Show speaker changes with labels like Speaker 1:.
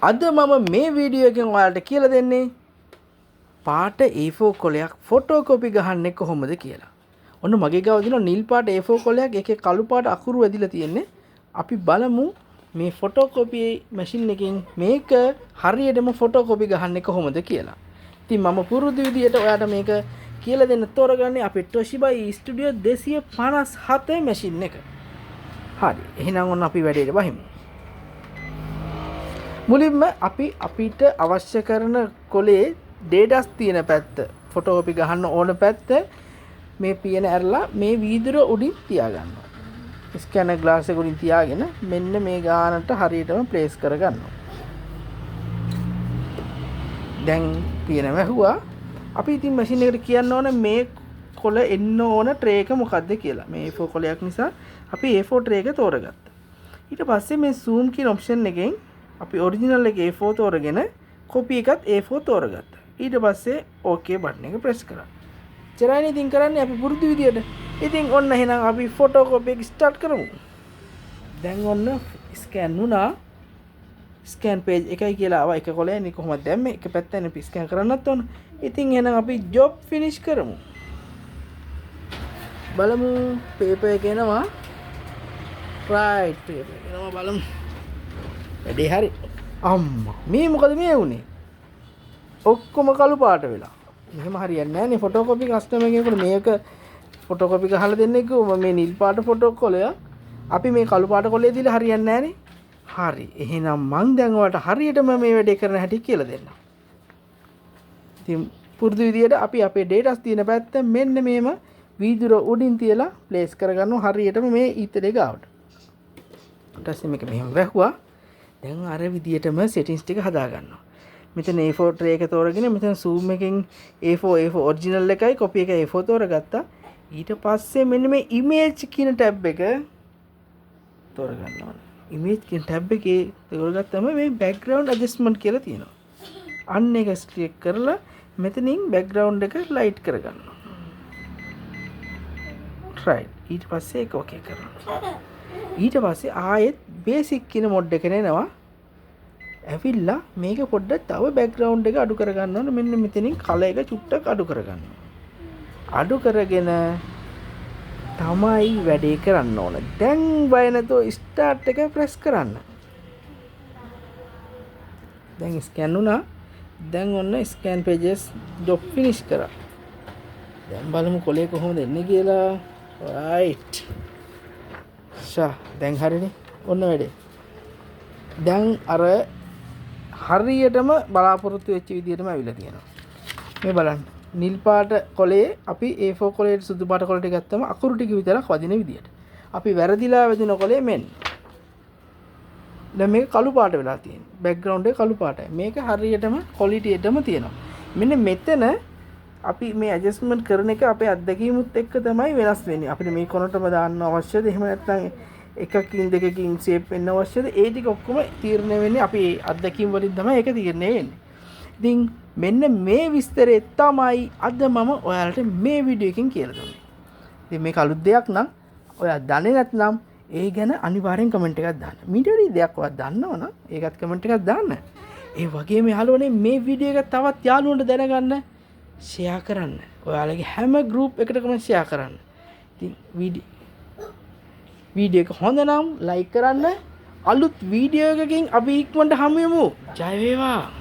Speaker 1: අද මම මේ වීඩියෝ එකෙන් ඔයාලට කියලා දෙන්නේ පාට A4 කොලයක් ෆොටෝකොපි ගහන්නේ කොහොමද කියලා. ඔන්න මගේ ගාව දින නිල් පාට A4 කොලයක් එකේ කළු පාට අකුරු ඇදිලා තියෙන්නේ. අපි බලමු මේ ෆොටෝකොපි මැෂින් එකෙන් මේක හරියටම ෆොටෝකොපි ගහන්නේ කොහොමද කියලා. ඉතින් මම පුරුදු විදියට ඔයාලට මේක කියලා දෙන්න තෝරගන්නේ අපේ Toshiba Studio 257 මැෂින් එක. හරි. එහෙනම් ඔන්න අපි වැඩේට බහිමු. මුලින්ම අපිට අවශ්‍ය කරන කොලේ ඩේටාස් තියෙන පැත්ත ෆොටෝකොපි ගහන්න ඕන පැත්ත මේ පියන ඇරලා මේ වීදුර උඩින් තියාගන්නවා. ස්කැනර් ග්ලාස් එක උඩින් තියාගෙන මෙන්න මේ ගානට හරියටම ප්ලේස් කරගන්නවා. දැන් පියන වැහුවා. අපි ඉතින් මැෂින් එකට කියන්න ඕන මේ කොල එන්න ඕන ට්‍රේ එක මොකද්ද කියලා. මේ A4 කොලයක් නිසා අපි A4 ට්‍රේ එක තෝරගත්තා. ඊට පස්සේ මේ zoom කියන ඔප්ෂන් එකෙන් අපි ඔරිජිනල් එක A4 තෝරගෙන කොපි එකත් A4 තෝරගත්තා. ඊට පස්සේ OK බටන් එක ප්‍රෙස් කරා. චරයිනේ ඉතින් කරන්නේ අපි පුරුදු විදියට. ඉතින් ඔන්න එහෙනම් අපි ෆොටෝකොපි එක ස්ටාර්ට් කරමු. දැන් ඔන්න ස්කෑන් වුණා. ස්කෑන් පේජ් එකයි කියලා ආවා. එක කොලයනේ කොහොමද දැම්මේ? එක පැත්තෙන් අපි ස්කෑන් කරන්නත් ඕන. ඉතින් එහෙනම් අපි ජොබ් ෆිනිෂ් කරමු. බලමු පේපර් එක එනවා. රයිට් පේපර් එක එනවා බලමු. වැඩේ හරි. අම්මා මේ මොකද මේ වුනේ? ඔක්කොම කළු පාට වෙලා. මෙහෙම හරියන්නේ නැහැ නේ ෆොටෝකොපි කස්ටමර් කෙනෙකුට මේක ෆොටෝකොපි ගහලා දෙන්නේ කිව්වම මේ නිල් පාට ෆොටෝ කොලය අපි මේ කළු පාට කොලේ දීලා හරියන්නේ නැහැ නේ. හරි. එහෙනම් මං දැන් ඔයාලට හරියටම මේ වැඩේ කරන හැටි කියලා දෙන්නම්. ඉතින් පුරුදු විදියට අපි අපේ ඩේටාස් තියෙන පැත්ත මෙන්න මේම වීදුර උඩින් තියලා ප්ලේස් කරගන්නවා හරියටම මේ ඊතරේ ගාවට. ඊට පස්සේ මේක මෙහෙම වැහුවා. දැන් අර විදියටම settings ටික හදා ගන්නවා. මෙතන A4 tray එක තෝරගෙන මෙතන zoom එකෙන් A4 original එකයි copy එක A4 තෝරගත්තා. ඊට පස්සේ මෙන්න මේ image කියන tab එක තෝරගන්න ඕනේ. image කියන tab එකේ තෝරගත්තම මේ background adjustment කියලා තියෙනවා. අන්න එක click කරලා මෙතනින් background එක light කරගන්නවා. right. ඊට පස්සේ ඒක okay කරනවා. ඊට පස්සේ ආයෙත් basic කියන mod එක එනවා. ඇවිල්ලා මේක පොඩ්ඩක් තව බෑග්ග්‍රවුන්ඩ් එක අඩු කරගන්න ඕනේ. මෙන්න මෙතනින් කලර් එක චුට්ටක් අඩු කරගන්න. අඩු කරගෙන තමයි වැඩේ කරන්න ඕන. දැන් බය නැතුව ස්ටාර්ට් එක ප්‍රෙස් කරන්න. දැන් ස්කෑන් වුණා. දැන් ඔන්න ස්කෑන් පේජස් ජොබ් ෆිනිෂ් කරා. දැන් බලමු කොලේ කොහොමද එන්නේ කියලා. රයිට්. දැන් හරිනේ. ඔන්න වැඩේ. දැන් අර හරියටම බලාපොරොත්තු වෙච්ච විදිහටම අවිලා තියෙනවා. මේ බලන්න. නිල් පාට කොලේ අපි A4 කොලේට සුදු පාට කොලට ගත්තම අකුරු ටික විතරක් වදින විදියට. අපි වැරදිලා වැදින කොලේ මෙන්න. දැන් මේක කළු පාට වෙලා තියෙනවා. බෑග්ග්‍රවුන්ඩ් එක කළු පාටයි. මේක හරියටම ක්වොලිටි එකම තියෙනවා. මෙන්න මෙතන අපි මේ ඇඩ්ජස්ට්මන්ට් කරන එක අපේ අත්දැකීමුත් එක්ක තමයි වෙනස් වෙන්නේ. අපිට මේ කොනටම දාන්න අවශ්‍යද? එහෙම නැත්නම් එකකින් දෙකකින් ෂේප් වෙන්න අවශ්‍යද? ඒ ටික ඔක්කොම තීරණය වෙන්නේ අපි අත්දැකීම් වලින් තමයි ඒක තීරණය වෙන්නේ. ඉතින් මෙන්න මේ විස්තරය තමයි අද මම ඔයාලට මේ වීඩියෝ එකෙන් කියලා දුන්නේ. ඉතින් මේක අලුත් දෙයක් නම් ඔයා දන්නේ නැත්නම් ඒ ගැන අනිවාර්යෙන් කමෙන්ට් එකක් දාන්න. මීට වැඩි දෙයක් ඔයා දන්නවනම් ඒකත් කමෙන්ට් එකක් දාන්න. ඒ වගේම යාළුවනේ මේ වීඩියෝ එක තවත් යාළුවන්ට දැනගන්න ෂෙයා කරන්න. ඔයාලගේ හැම ගෲප් එකකටම ෂෙයා කරන්න. ඉතින් වීඩියෝ එක හොඳ නම් ලයික් කරන්න. අලුත් වීඩියෝ එකකින් අපි ඉක්මනට හමු වෙමු. ජය වේවා.